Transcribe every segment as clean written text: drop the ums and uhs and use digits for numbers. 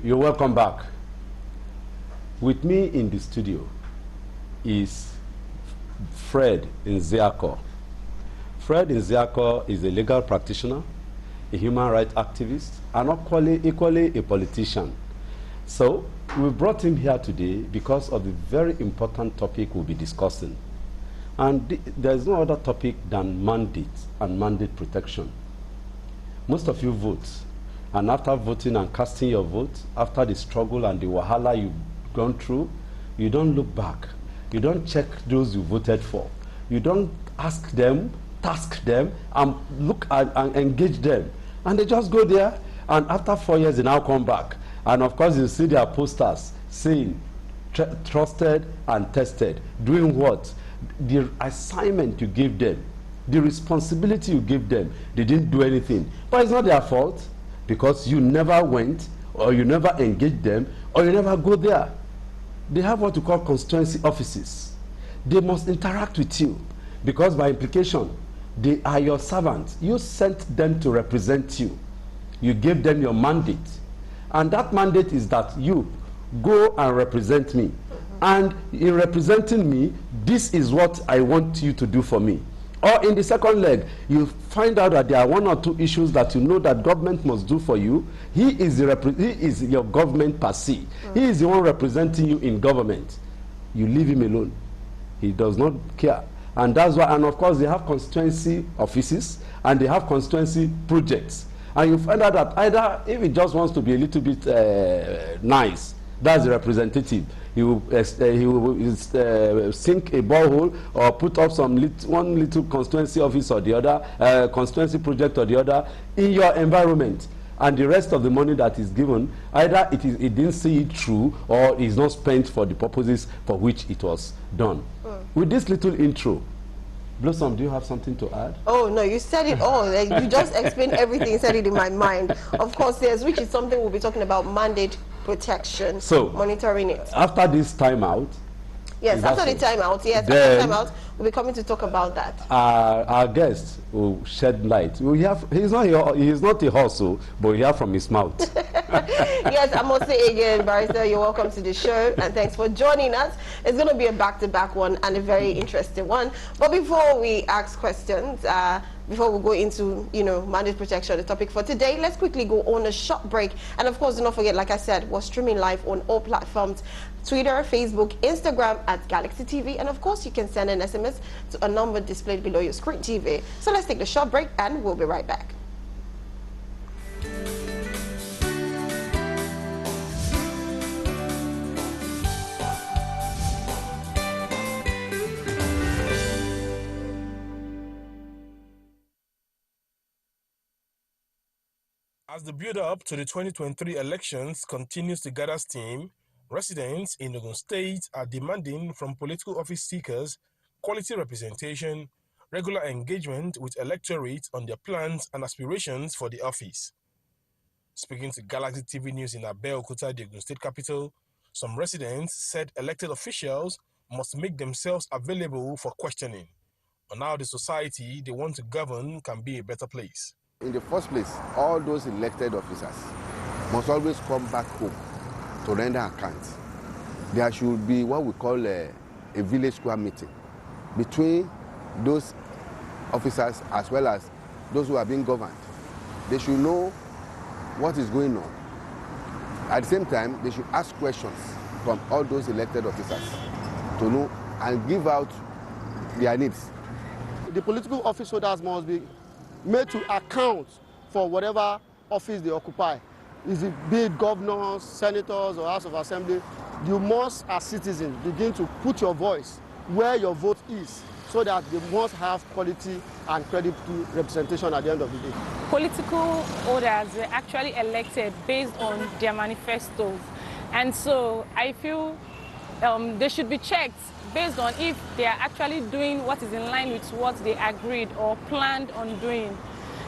You're welcome back. With me in the studio is Fred Nziako. Fred Nziako is a legal practitioner, a human rights activist, and equally a politician. So we brought him here today because of the very important topic we'll be discussing. And there's no other topic than mandate and mandate protection. Most of you vote, and after voting and casting your vote, after the struggle and the wahala you've gone through, you don't look back. You don't check those you voted for. You don't ask them, task them, and look at and engage them. And they just go there, and after 4 years, they now come back. And of course, you see their posters saying, trusted and tested. Doing what? The assignment you give them, the responsibility you give them, they didn't do anything. But it's not their fault, because you never went, or you never engaged them, or you never go there. They have what we call constituency offices. They must interact with you, because by implication, they are your servants. You sent them to represent you. You gave them your mandate. And that mandate is that you go and represent me. And in representing me, this is what I want you to do for me. Or in the second leg, you find out that there are 1 or 2 issues that you know that government must do for you. He is your government per se. He is the one representing you in government. You leave him alone. He does not care. And that's why, and of course, they have constituency offices and they have constituency projects. And you find out that either if he just wants to be a little bit nice, that's the representative. He will sink a borehole or put up one little constituency office or the other, constituency project or the other in your environment. And the rest of the money that is given, either it didn't see it through or is not spent for the purposes for which it was done. With this little intro, Blossom, do you have something to add? Oh, no, you said it all. Like, you just explained everything, said it in my mind. Of course, yes, which is something we'll be talking about, mandate protection, so monitoring it. After this timeout, yes, after the timeout, yes, after the timeout, we'll be coming to talk about that. Our guest will shed light. He's not a horse, but we hear from his mouth. Yes, I must say again, Barrister, you're welcome to the show, and thanks for joining us. It's going to be a back-to-back one and a very interesting one. But before we ask questions, before we go into, mandate protection, the topic for today, let's quickly go on a short break. And of course, do not forget, like I said, we're streaming live on all platforms, Twitter, Facebook, Instagram at Galaxy TV. And of course, you can send an SMS to a number displayed below your screen TV. So let's take the short break and we'll be right back. As the build-up to the 2023 elections continues to gather steam, residents in Ogun State are demanding from political office seekers quality representation, regular engagement with electorate on their plans and aspirations for the office. Speaking to Galaxy TV News in Abeokuta, the Ogun State capital, some residents said elected officials must make themselves available for questioning on how the society they want to govern can be a better place. In the first place, all those elected officers must always come back home to render accounts. There should be what we call a village square meeting between those officers as well as those who are being governed. They should know what is going on. At the same time, they should ask questions from all those elected officers to know and give out their needs. The political office holders must be made to account for whatever office they occupy. Is it be it governors, senators, or House of Assembly, you must, as citizens, begin to put your voice where your vote is, so that they must have quality and credible representation at the end of the day. Political holders are actually elected based on their manifestos. And so I feel they should be checked based on if they are actually doing what is in line with what they agreed or planned on doing.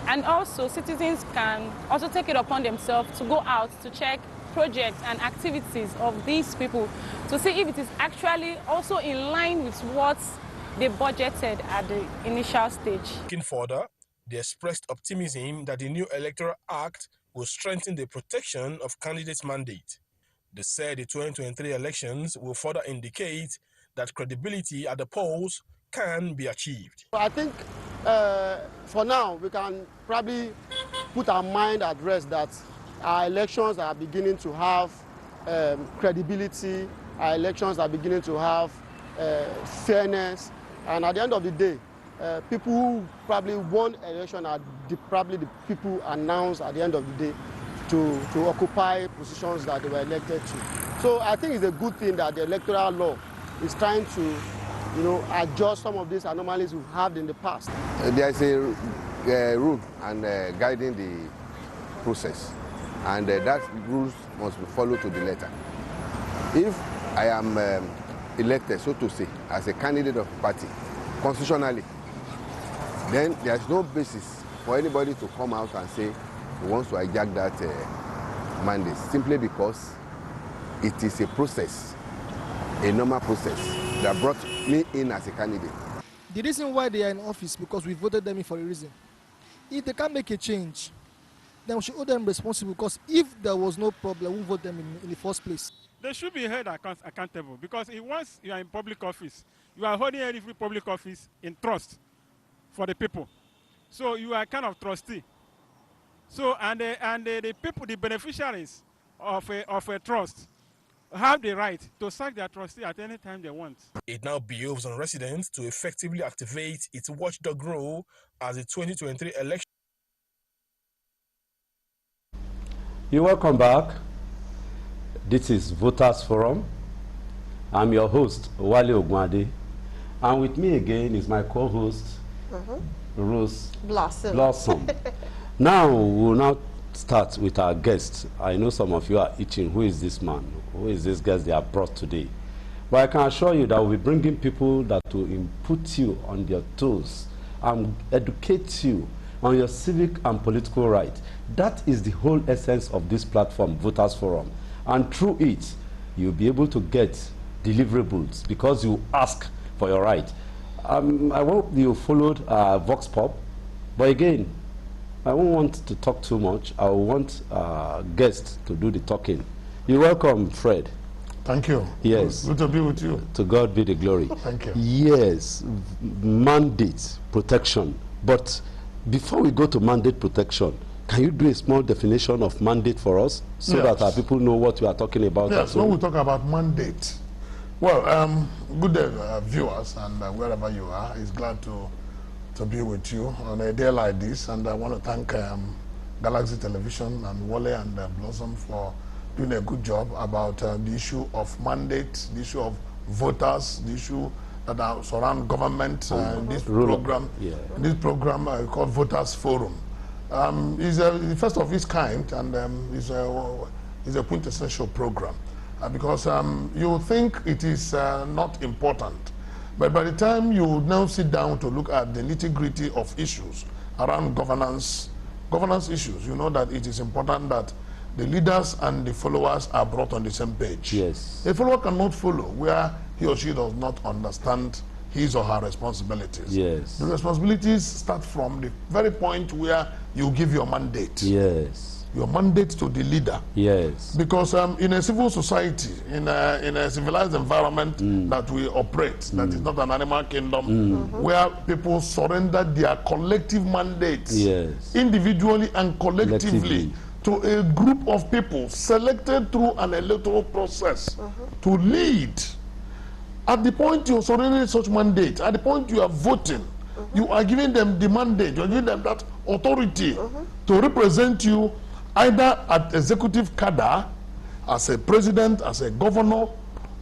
And also, citizens can also take it upon themselves to go out to check projects and activities of these people to see if it is actually also in line with what they budgeted at the initial stage. Looking further, they expressed optimism that the new Electoral Act will strengthen the protection of candidates' mandate. They said the 2023 elections will further indicate that credibility at the polls can be achieved. I think for now we can probably put our mind at rest that our elections are beginning to have credibility, our elections are beginning to have fairness, and at the end of the day, people who probably won election are probably the people announced at the end of the day to occupy positions that they were elected to. So I think it's a good thing that the electoral law is trying to, adjust some of these anomalies we've had in the past. There is a rule and guiding the process, and that rules must be followed to the letter. If I am elected, so to say, as a candidate of a party, constitutionally, then there is no basis for anybody to come out and say he wants to hijack that mandate, simply because it is a process, a normal process that brought me in as a candidate. The reason why they are in office because we voted them in for a reason. If they can't make a change, then we should hold them responsible, because if there was no problem, we would vote them in the first place. They should be held accountable, because once you are in public office, you are holding every public office in trust for the people. So you are kind of trustee. So the people, the beneficiaries of a trust, have the right to sack their trustee at any time they want. It now behoves on residents to effectively activate its watchdog role as the 2023 election. You're welcome back. This is Voters Forum. I'm your host, Wale Ogwande. And with me again is my co-host, Rose Blossom. Now, we'll now start with our guest. I know some of you are itching. Who is this man? Who is this guest they have brought today? But I can assure you that we'll be bringing people that will put you on their toes and educate you on your civic and political rights. That is the whole essence of this platform, Voters Forum. And through it, you'll be able to get deliverables because you ask for your right. I hope you followed Vox Pop, but again, I won't want to talk too much. I want guests to do the talking. You're welcome, Fred. Thank you. Yes. Good to be with you. To God be the glory. Thank you. Yes, mandate protection. But before we go to mandate protection, can you do a small definition of mandate for us so that our people know what we are talking about? Yes, when we talk about mandate, well, good day, viewers, and wherever you are, is glad to be with you on a day like this. And I want to thank Galaxy Television and Wale and Blossom for doing a good job about the issue of mandate, the issue of voters, the issue that surround government. This program, this program called Voters Forum is the first of its kind, and is a quintessential program because you think it is not important, but by the time you now sit down to look at the nitty-gritty of issues around governance issues, you know that it is important that the leaders and the followers are brought on the same page. Yes. A follower cannot follow where he or she does not understand his or her responsibilities. Yes. The responsibilities start from the very point where you give your mandate. Yes. Your mandate to the leader. Yes. Because in a civil society, in a civilized environment that we operate, that is not an animal kingdom, where people surrender their collective mandates, individually and collectively, to a group of people selected through an electoral process to lead. At the point you are surrendering such mandate, at the point you are voting, you are giving them the mandate, you are giving them that authority to represent you either at executive cadre, as a president, as a governor,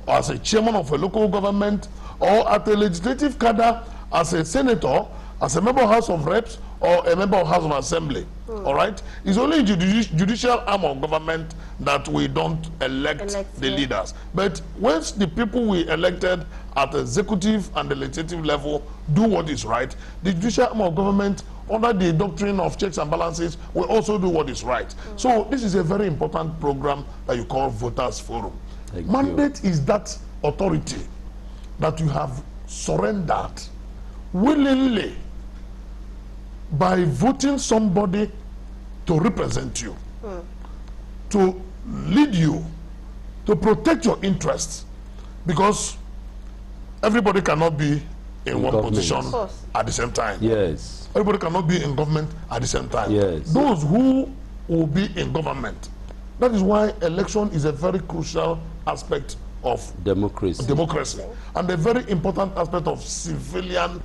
or as a chairman of a local government, or at a legislative cadre, as a senator, as a member of House of Reps, or a member of House of Assembly. All right? It's only judicial arm of government that we don't elect the leaders. But once the people we elected at the executive and the legislative level do what is right, the judicial arm of government, under the doctrine of checks and balances, will also do what is right. So this is a very important program that you call Voters Forum. Mandate is that authority that you have surrendered willingly by voting somebody to represent you. to lead you, to protect your interests, because everybody cannot be in one position at the same time. Yes. Everybody cannot be in government at the same time. Yes. Those who will be in government. That is why election is a very crucial aspect of democracy, and a very important aspect of civilian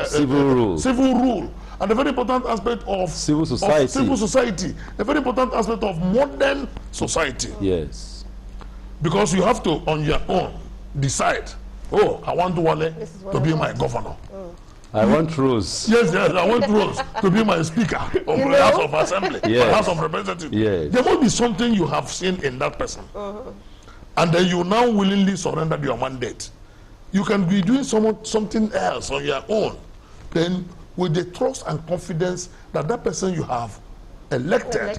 civil rule, and a very important aspect of civil society, a very important aspect of modern society. Yes. Because you have to, on your own, decide, oh, I want Wale to be my governor. I want Rose. Yes, I want Rose to be my speaker of the House of Assembly, yes. House of Representatives. Yes. There must be something you have seen in that person. And then you now willingly surrender your mandate. You can be doing something else on your own. Then with the trust and confidence that that person you have elected.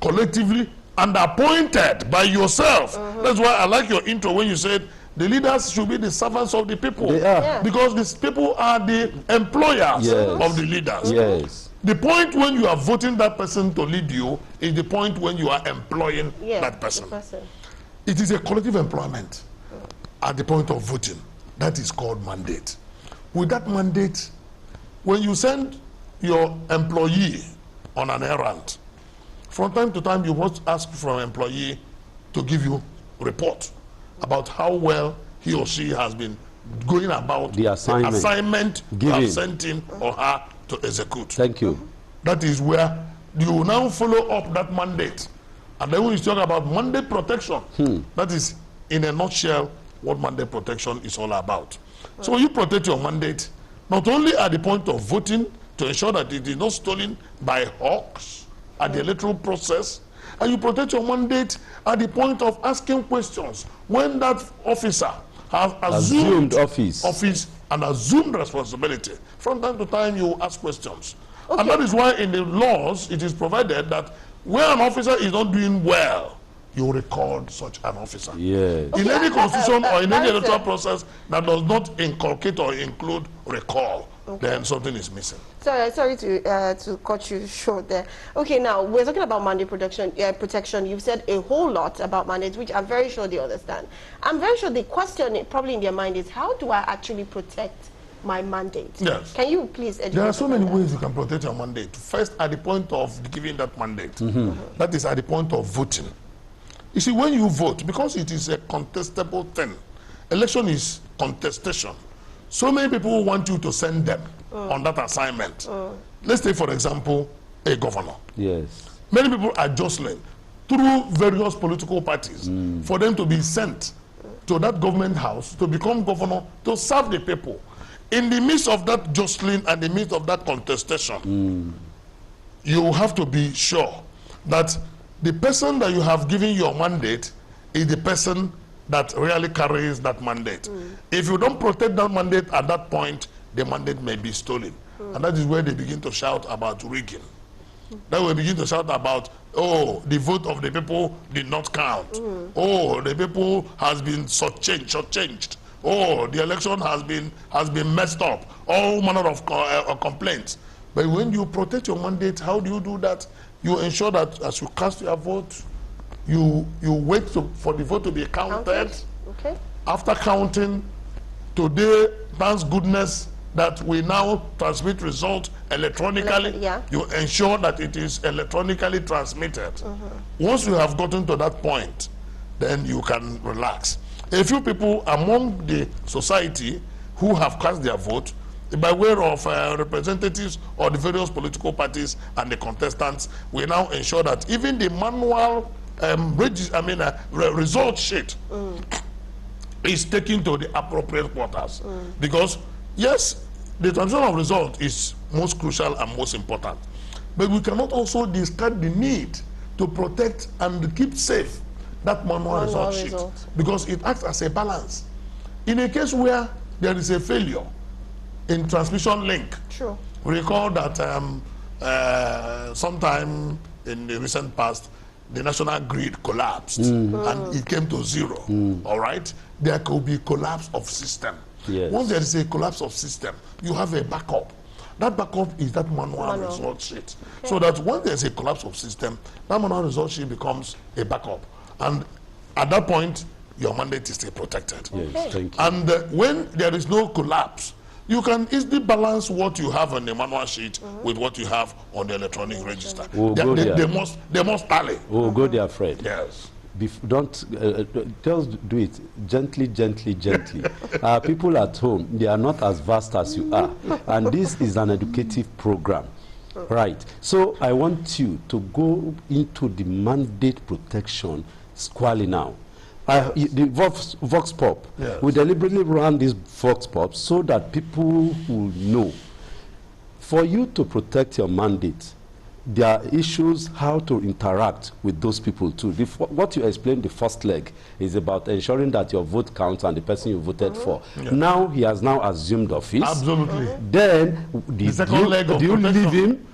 Collectively and appointed by yourself. That's why I like your intro when you said the leaders should be the servants of the people. They are. Because these people are the employers of the leaders. Yes. The point when you are voting that person to lead you is the point when you are employing that person. It is a collective employment at the point of voting. That is called mandate. With that mandate, when you send your employee on an errand, from time to time you must ask for an employee to give you a report about how well he or she has been going about the assignment you have sent him or her to execute. Thank you. That is where you now follow up that mandate. And then when you talk about mandate protection, that is, in a nutshell, what mandate protection is all about. So when you protect your mandate, not only at the point of voting to ensure that it is not stolen by hawks at the electoral process, and you protect your mandate at the point of asking questions when that officer has assumed office and assumed responsibility. From time to time, you ask questions. And that is why in the laws, it is provided that where an officer is not doing well, you record such an officer. Yes. In any constitution or in any electoral process that does not inculcate or include recall, then something is missing. Sorry to cut you short there. Okay, now we're talking about mandate protection. You've said a whole lot about mandates, which I'm very sure they understand. I'm very sure the question probably in their mind is, how do I actually protect my mandate? Yes. Can you please educate? There are so many ways you can protect your mandate. First, at the point of giving that mandate, that is at the point of voting. You see, when you vote, because it is a contestable thing, election is contestation. So many people want you to send them on that assignment. Let's take, for example, a governor. Yes. Many people are jostling through various political parties for them to be sent to that government house to become governor to serve the people. In the midst of that jostling and the midst of that contestation, you have to be sure that the person that you have given your mandate is the person that really carries that mandate. If you don't protect that mandate at that point, the mandate may be stolen. And that is where they begin to shout about rigging. Then we begin to shout about, oh, the vote of the people did not count. Oh, the people has been shortchanged. Oh, the election has been messed up. All manner of complaints. But when you protect your mandate, how do you do that? You ensure that as you cast your vote, you wait for the vote to be counted. Okay. After counting, today, thanks goodness that we now transmit result electronically. You ensure that it is electronically transmitted. Once you have gotten to that point, then you can relax. A few people among the society who have cast their vote, by way of representatives of the various political parties and the contestants, we now ensure that even the manual result sheet is taken to the appropriate quarters. Because, yes, the transmission of result is most crucial and most important. But we cannot also discard the need to protect and keep safe that manual result sheet. Because it acts as a balance. In a case where there is a failure in transmission link, recall that sometime in the recent past, the national grid collapsed and it came to zero. All right, there could be collapse of system. Once there is a collapse of system, you have a backup. That backup is that manual result sheet. Okay. So that when there's a collapse of system, that manual result sheet becomes a backup. And at that point, your mandate is still protected. Yes, okay. Thank you. And when there is no collapse, you can easily balance what you have on the manual sheet with what you have on the electronic register. They must tally. We'll go there, Fred. Yes. Don't just do it gently, gently, gently. People at home, they are not as vast as you are, and this is an educative program, right? So I want you to go into the mandate protection squarely now. The Vox Pop, yes. We deliberately run this Vox Pop so that people will know. For you to protect your mandate, there are issues how to interact with those people too. What you explained, the first leg, is about ensuring that your vote counts and the person you voted for. Yeah. Now he has now assumed office. Absolutely. Then the second leg of do you leave him?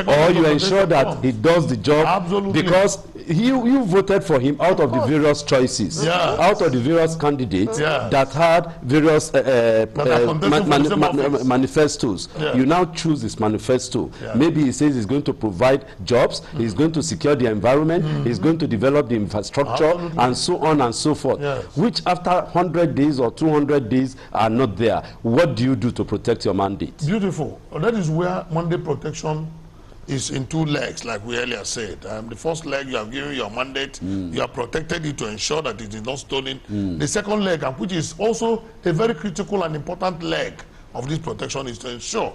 Or you ensure that he does the job. Absolutely. Because you voted for him out of the various choices, out of the various candidates that had various manifestos. You now choose this manifesto. Maybe he says he's going to provide jobs, he's going to secure the environment, he's going to develop the infrastructure, and so on and so forth, which after 100 days or 200 days are not there. What do you do to protect your mandate? Beautiful. That is where mandate protection is in two legs, like we earlier said. The first leg, you have given your mandate, you have protected it to ensure that it is not stolen. The second leg, and which is also a very critical and important leg of this protection, is to ensure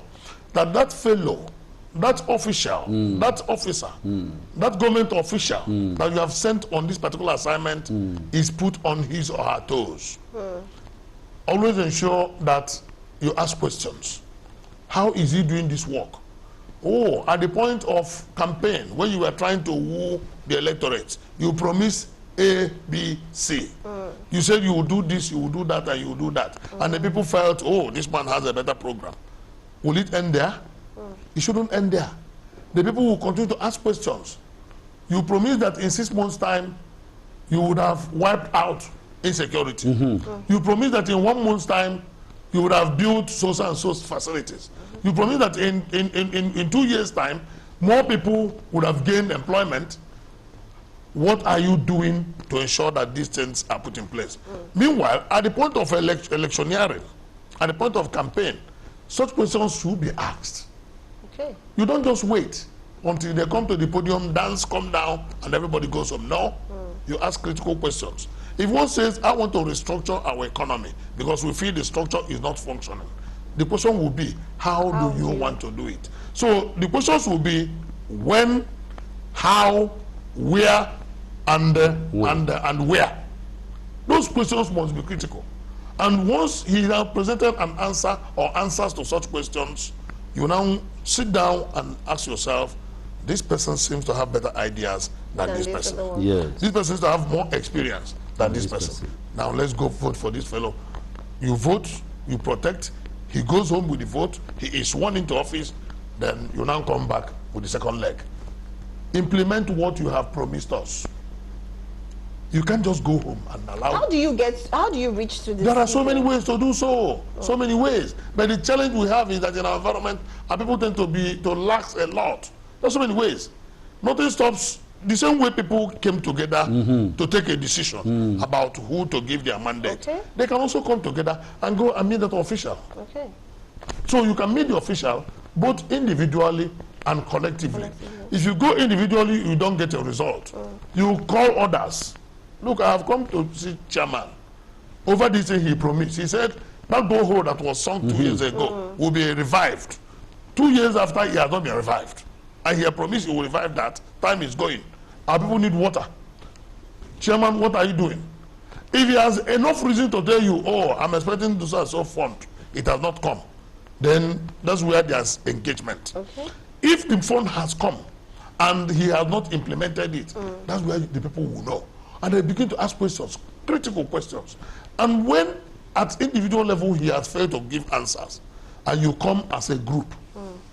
that that fellow, that official, that officer, that government official that you have sent on this particular assignment is put on his or her toes. Always ensure that you ask questions. How is he doing this work? Oh, at the point of campaign, when you were trying to woo the electorate, you promised A, B, C. You said you will do this, you will do that, and you will do that. And the people felt, oh, this man has a better program. Will it end there? It shouldn't end there. The people will continue to ask questions. You promised that in 6 months' time, you would have wiped out insecurity. You promised that in 1 month's time, you would have built so and so facilities. You promised that in 2 years' time, more people would have gained employment. What are you doing to ensure that these things are put in place? Meanwhile, at the point of electioneering, at the point of campaign, such questions should be asked. Okay. You don't just wait until they come to the podium, dance, come down, and everybody goes home. No, you ask critical questions. If one says, I want to restructure our economy because we feel the structure is not functioning, the question will be, how do you want to do it? So the questions will be when, how, where, and where. Those questions must be critical. And once he has presented an answer or answers to such questions, you now sit down and ask yourself, this person seems to have better ideas than this person. Yes. This person seems to have more experience than this person. Now let's go vote for this fellow. You vote, you protect, he goes home with the vote, he is sworn into office, then you now come back with the second leg. Implement what you have promised us. You can't just go home and allow. How do you reach to this? There are so many ways to do so. So many ways. But the challenge we have is that in our environment, our people tend to lax a lot. There's so many ways. Nothing stops. The same way people came together to take a decision about who to give their mandate, they can also come together and go and meet that official. Okay. So you can meet the official both individually and collectively. If you go individually, you don't get a result. You call others. Look, I have come to see chairman. Over this thing he promised. He said that borehole that was sunk 2 years ago will be revived. 2 years after, he has not been revived. And he had promised he will revive that. Time is going. Our people need water. Chairman, what are you doing? If he has enough reason to tell you, oh, I'm expecting to so fund, it has not come, then that's where there's engagement. Okay. If the fund has come and he has not implemented it, that's where the people will know. And they begin to ask questions, critical questions. And when at individual level he has failed to give answers, and you come as a group,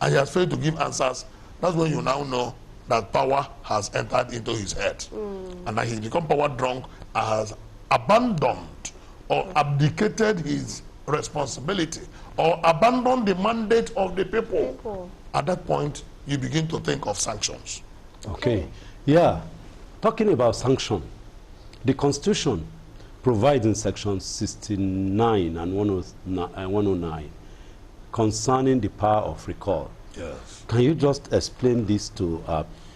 and he has failed to give answers, that's when you now know that power has entered into his head. And that he's become power drunk and has abandoned or abdicated his responsibility or abandon the mandate of the people, at that point, you begin to think of sanctions. Okay. Yeah. Talking about sanction, the Constitution provides in Section 69 and 109 concerning the power of recall. Yes. Can you just explain this to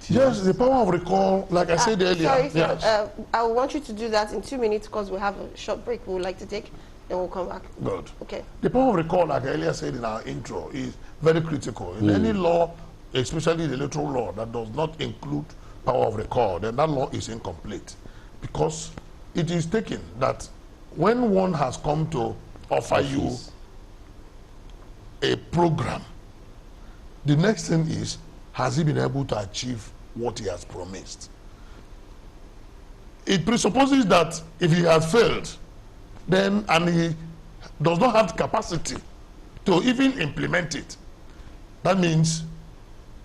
Yes, the power of recall, like I said earlier. Sorry, yes. I want you to do that in 2 minutes because we have a short break we would like to take, then we'll come back. Good. Okay. The power of recall, like I earlier said in our intro, is very critical. In any law, especially the electoral law, that does not include power of recall, then that law is incomplete. Because it is taken that when one has come to offer you a program, the next thing is, has he been able to achieve what he has promised? It presupposes that if he has failed, then, and he does not have the capacity to even implement it, that means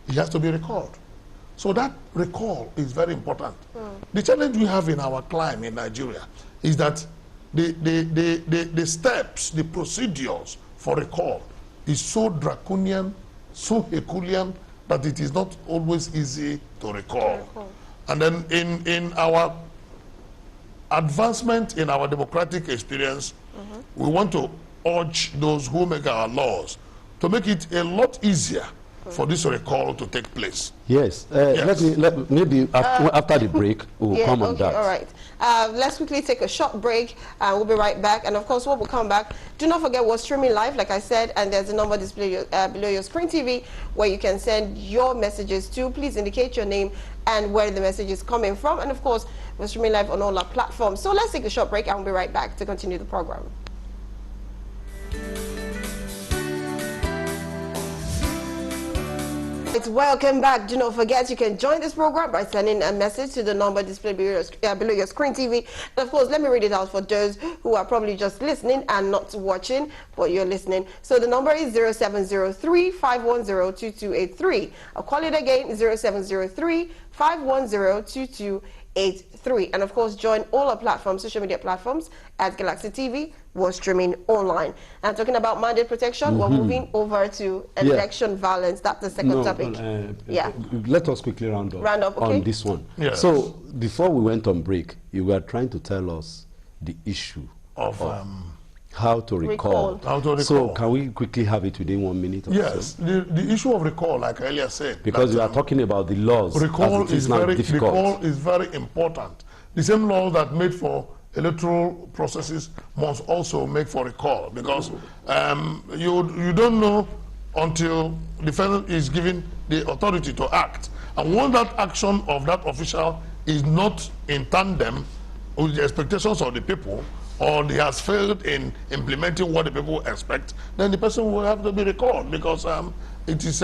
he has to be recalled. So that recall is very important. The challenge we have in our climate in Nigeria is that the steps, the procedures for recall is so draconian, so Herculean, that it is not always easy to recall. And then in our advancement in our democratic experience, we want to urge those who make our laws to make it a lot easier for this recall to take place. Yes. Maybe after the break, we'll come on that. All right. Let's quickly take a short break. We'll be right back. And of course, when we come back, do not forget we're streaming live, like I said, and there's a number displayed below your screen TV where you can send your messages to. Please indicate your name and where the message is coming from. And of course, we're streaming live on all our platforms. So let's take a short break and we'll be right back to continue the program. Welcome back. Do not forget you can join this program by sending a message to the number displayed below your screen TV. And of course, let me read it out for those who are probably just listening and not watching, but you're listening. So the number is 0703-510-2283. I'll call it again, 0703-510-2283. And of course, join all our platforms, social media platforms at Galaxy TV. We're streaming online. And talking about mandate protection, we're moving over to election violence. That's the second topic. Let us quickly round up on this one. Yes. So before we went on break, you were trying to tell us the issue of how to recall. How to recall. So can we quickly have it within 1 minute or yes, so? the issue of recall, like I earlier said. Because you are talking about the laws. Recall is very important. The same law that made for electoral processes must also make for recall, because you don't know until the defendant is given the authority to act. And when that action of that official is not in tandem with the expectations of the people, or he has failed in implementing what the people expect, then the person will have to be recalled, because it is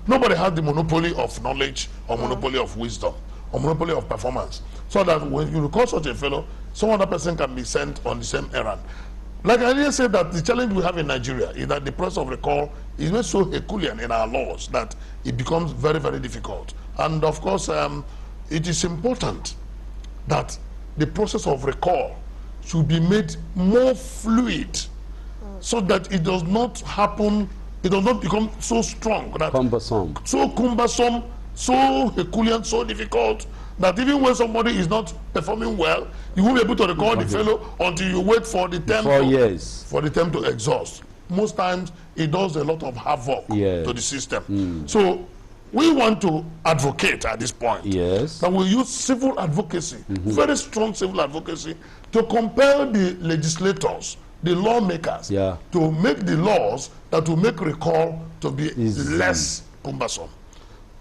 nobody has the monopoly of knowledge or monopoly of wisdom or monopoly of performance, so that when you recall such a fellow, some other person can be sent on the same errand. Like I earlier said, that the challenge we have in Nigeria is that the process of recall is made so Herculean in our laws that it becomes very, very difficult. And of course, it is important that the process of recall should be made more fluid, so that it does not happen, it does not become so strong, that cumbersome, so Herculean, so difficult, that even when somebody is not performing well, you won't be able to recall the fellow until you wait for the term to exhaust. Most times it does a lot of havoc to the system. So we want to advocate at this point that we use civil advocacy, very strong civil advocacy, to compel the legislators, the lawmakers, to make the laws that will make recall to be less cumbersome.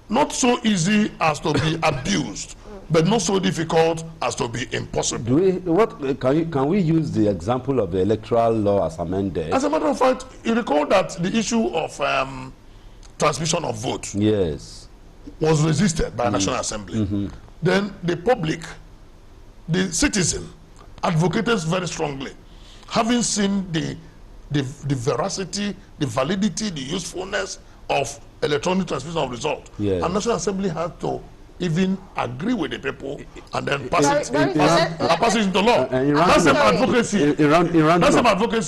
Not so easy as to be abused, but not so difficult as to be impossible. Can we use the example of the electoral law as amended? As a matter of fact, you recall that the issue of transmission of votes was resisted by National Assembly. Then the public, the citizen, advocated very strongly, having seen the veracity, the validity, the usefulness of electronic transmission of result. And National Assembly had to even agree with the people and then pass it into law. That's some advocacy. That's some advocacy.